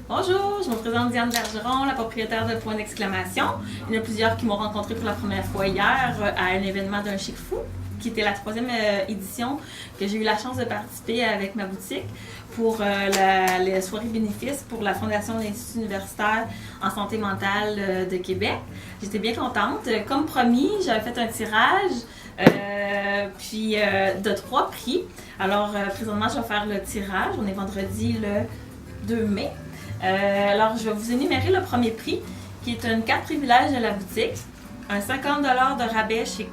Bonjour, je me présente Diane Bergeron, la propriétaire de Point d'exclamation. Il y en a plusieurs qui m'ont rencontré pour la première fois hier à un événement d'un chic fou, qui était la troisième édition que j'ai eu la chance de participer avec ma boutique pour les soirées bénéfices pour la Fondation de l'Institut universitaire en santé mentale de Québec. J'étais bien contente. Comme promis, j'avais fait un tirage de 3 prix. Alors, présentement, je vais faire le tirage. On est vendredi le 2 mai. Alors, je vais vous énumérer le premier prix, qui est une carte privilège de la boutique, un 50$ de rabais chez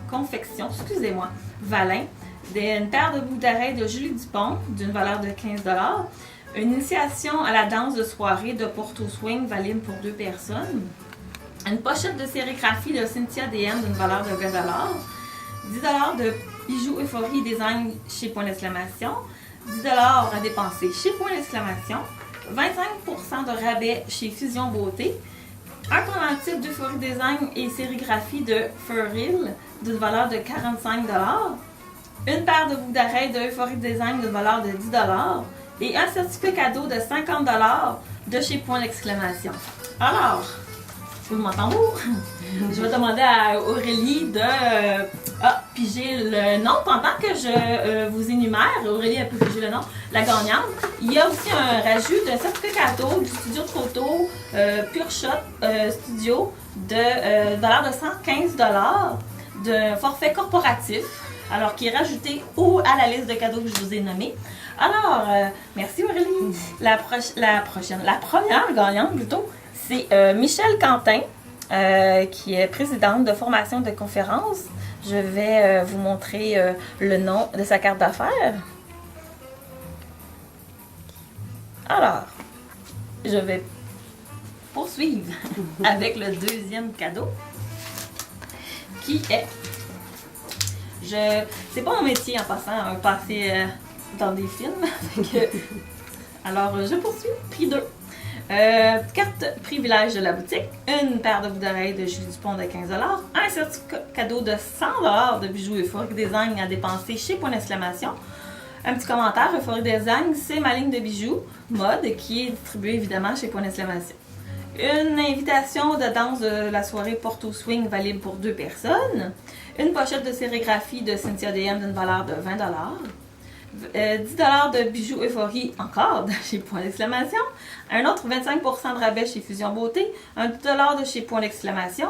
Confection, Valin, une paire de boucles d'oreilles de Julie Dupont d'une valeur de 15$, une initiation à la danse de soirée de Porto Swing valide pour 2 personnes, une pochette de sérigraphie de Cynthia DM d'une valeur de 20$, 10$ de bijoux Euphorie Design chez Point d'exclamation, 10$ à dépenser chez Point d'exclamation, 25% de rabais chez Fusion Beauté, un pendentif d'Euphorie Design et sérigraphie de Furrill d'une valeur de 45$, une paire de boucles d'oreilles de Euphorie Design d'une valeur de 10$ et un certificat cadeau de 50$ de chez Point d'exclamation. Alors, roulement de tambour, je vais demander à Aurélie de piger le nom pendant que je vous énumère. Aurélie a pu piger le nom, la gagnante. Il y a aussi un rajout d'un certificat cadeau du studio de photo Pure Shot Studio de valeur de 115$ d'un forfait corporatif, alors qui est rajouté à la liste de cadeaux que je vous ai nommés. Alors, merci Aurélie. La première gagnante plutôt, c'est Michelle Quentin, qui est présidente de formation de conférence. Je vais vous montrer le nom de sa carte d'affaires. Alors, je vais poursuivre avec le deuxième cadeau, qui est... C'est pas mon métier en passant, passer dans des films. Alors, je poursuis. Prix 2. Carte privilège de la boutique, une paire de boucles d'oreilles de Julie Dupont de 15$, un certificat cadeau de 100$ de bijoux Euphorie Design à dépenser chez Point d'exclamation. Un petit commentaire, Euphorie Design, c'est ma ligne de bijoux mode qui est distribuée évidemment chez Point d'exclamation. Une invitation de danse de la soirée Porto Swing valide pour 2 personnes. Une pochette de sérigraphie de Cynthia DM d'une valeur de 20$. 10$ de bijoux Euphorie encore chez Point d'exclamation. Un autre 25% de rabais chez Fusion Beauté. Un 10$ de chez Point d'exclamation.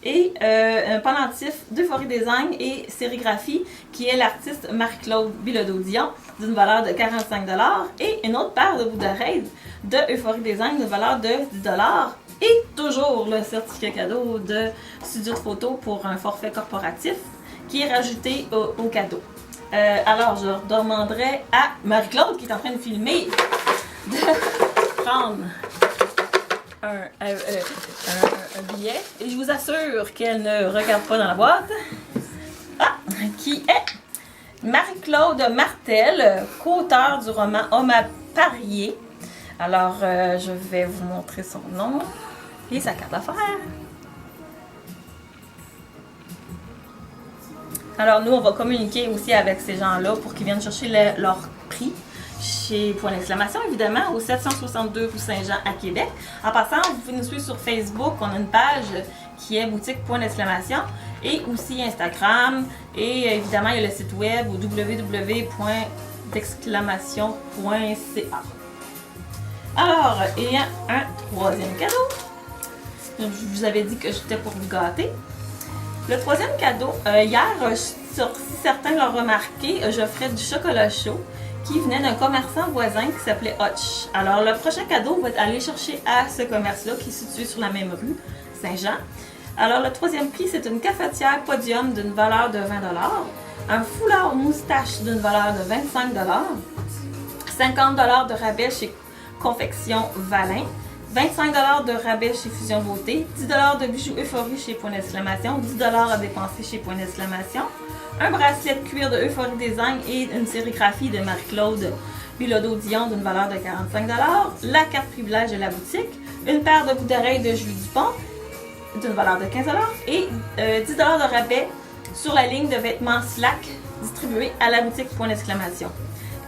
Et un pendentif d'Euphorie Design et sérigraphie qui est l'artiste Marie-Claude Bilodeau-Dion d'une valeur de 45$. Et une autre paire de boucles d'oreilles de Euphorie Design d'une valeur de 10$. Et toujours le certificat cadeau de studio de photo pour un forfait corporatif qui est rajouté au cadeau. Alors, je demanderai à Marie-Claude, qui est en train de filmer, de prendre un billet. Et je vous assure qu'elle ne regarde pas dans la boîte. Qui est Marie-Claude Martel, co-auteure du roman Homme à parier. Alors, je vais vous montrer son nom et sa carte d'affaires. Alors, nous, on va communiquer aussi avec ces gens-là pour qu'ils viennent chercher leur prix chez Point d'exclamation, évidemment, au 762 rue Saint-Jean à Québec. En passant, vous pouvez nous suivre sur Facebook. On a une page qui est boutique Point d'exclamation et aussi Instagram. Et évidemment, il y a le site web au www.d'exclamation.ca. Alors, il y a un troisième cadeau. Je vous avais dit que j'étais pour vous gâter. Le troisième cadeau, hier, si certains l'ont remarqué, j'offrais du chocolat chaud qui venait d'un commerçant voisin qui s'appelait Hutch. Alors, le prochain cadeau va être aller chercher à ce commerce-là qui est situé sur la même rue, Saint-Jean. Alors, le troisième prix, c'est une cafetière podium d'une valeur de 20$, un foulard moustache d'une valeur de 25$, 50$ de rabais chez Confection Valin, 25$ de rabais chez Fusion Beauté, 10$ de bijoux Euphorie chez Point d'exclamation, 10$ à dépenser chez Point d'exclamation, un bracelet de cuir de Euphorie Design et une sérigraphie de Marie-Claude Bilodeau-Dion d'une valeur de 45$, la carte privilège de la boutique, une paire de boucles d'oreilles de Julie Dupont d'une valeur de 15$ et 10$ de rabais sur la ligne de vêtements Slack distribuée à la boutique Point d'exclamation.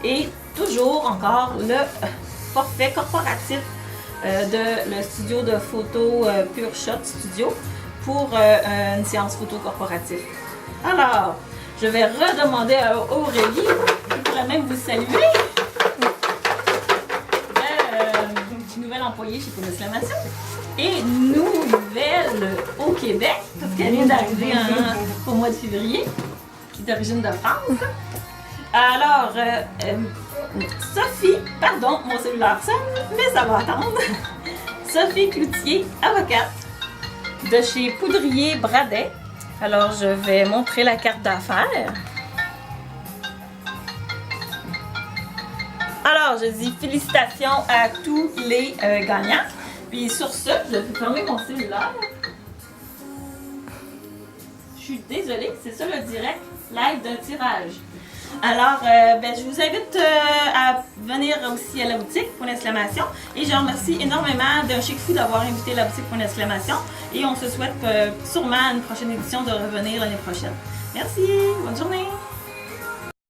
Et toujours encore le forfait corporatif de le studio de photo Pure Shot Studio pour une séance photo corporative. Alors, je vais redemander à Aurélie, qui pourrait même vous saluer, nouvelle employée chez Ponexclamation et nouvelle au Québec, parce qu'elle vient d'arriver au mois de février, qui est d'origine de France. Alors, Sophie, pardon, mon cellulaire sonne, mais ça va attendre. Sophie Cloutier, avocate de chez Poudrier Bradet. Alors, je vais montrer la carte d'affaires. Alors, je dis félicitations à tous les gagnants. Puis sur ce, je vais fermer mon cellulaire. Je suis désolée, c'est ça le direct live d'un tirage. Alors, je vous invite à venir aussi à la boutique Ponexclamation. Et je remercie énormément d'un Chic Fou d'avoir invité la boutique Ponexclamation. Et on se souhaite sûrement à une prochaine édition de revenir l'année prochaine. Merci, bonne journée!